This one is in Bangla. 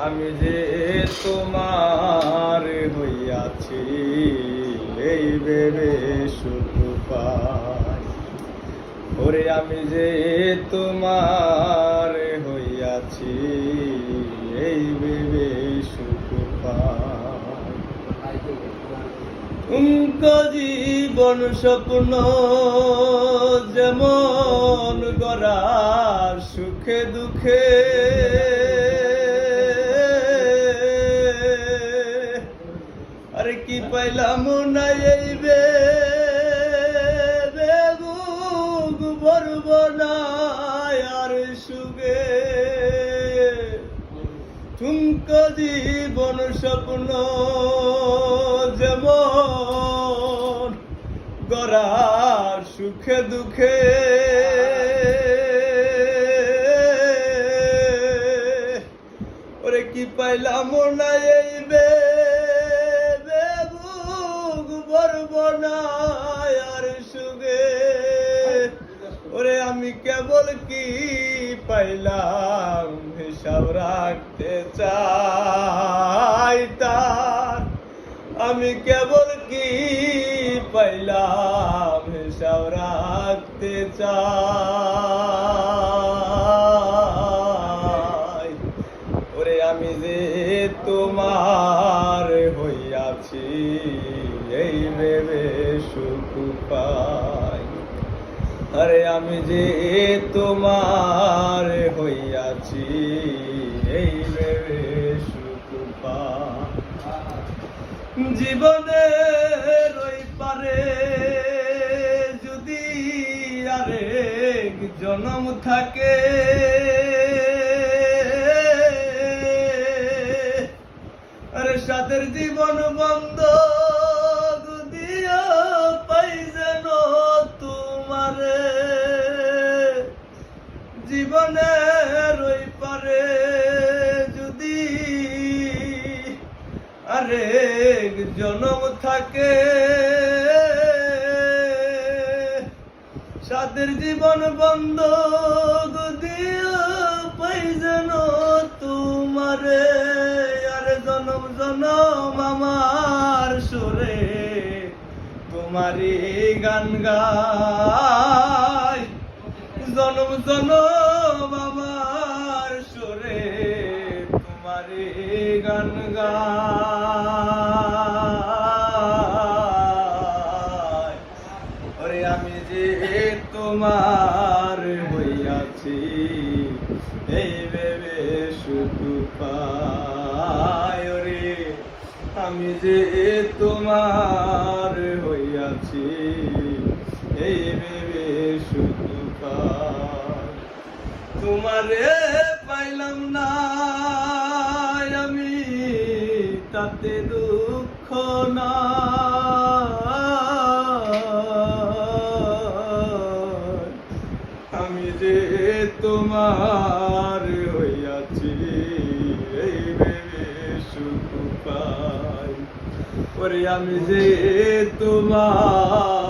আমি যে তোমার হইয়াছি এই ভেবে সুখ পাই। ওরে আমি যে তোমার হইয়াছি এই ভেবে সুখ পাই। তুমকো জীবন স্বপ্ন যেমন গড়া সুখে দুঃখে, আরে কি পাইলাম না এই বুক ভরব না আর সুগে। তুমকো জীবন স্বপ্ন যেমন গড়া সুখে দুঃখে, ওরে কি পাইলাম না এই বুক ভরব না আর সুগে। ওরে আমি কেবল কি পাইলাম হিসাব রাখতে চাই তার, আমি কেবল কি পাইলাম হিসাব রাখতে চাই। ওরে আমি যে তোমার হইয়াছি এই ভেবে সুখ পাই। আরে আমি যে তোমার হইয়াছি এই ভেবে সুখ পাই। জীবনের ওই পারে যদি আরেক জনম থাকে, আরে সাথের জীবন বন্ধ দিয়া পাই যেন তোমারে। জীবনের ওই পারে যদি আরেক জনম থাকে, সাথের জীবন বন্ধ দিয়া পাই যেন তোমারে। আরে জনম জনম আমার সুরে তোমারই গান গাই। জনম জনম আমার সুরে তোমারই গান গাই। ওরে আমি যে তোমার হইয়াছি এই ভেবে সুখ পাই। ওরে আমি যে তোমার হইয়াছি এই ভেবে সুখ পাই। তোমারে পাইলাম না আমি তাতে দুঃখ না, আমি যে তোমার হইয়াছি এই ভেবে সুখ পাই। ওরে আমি যে তোমার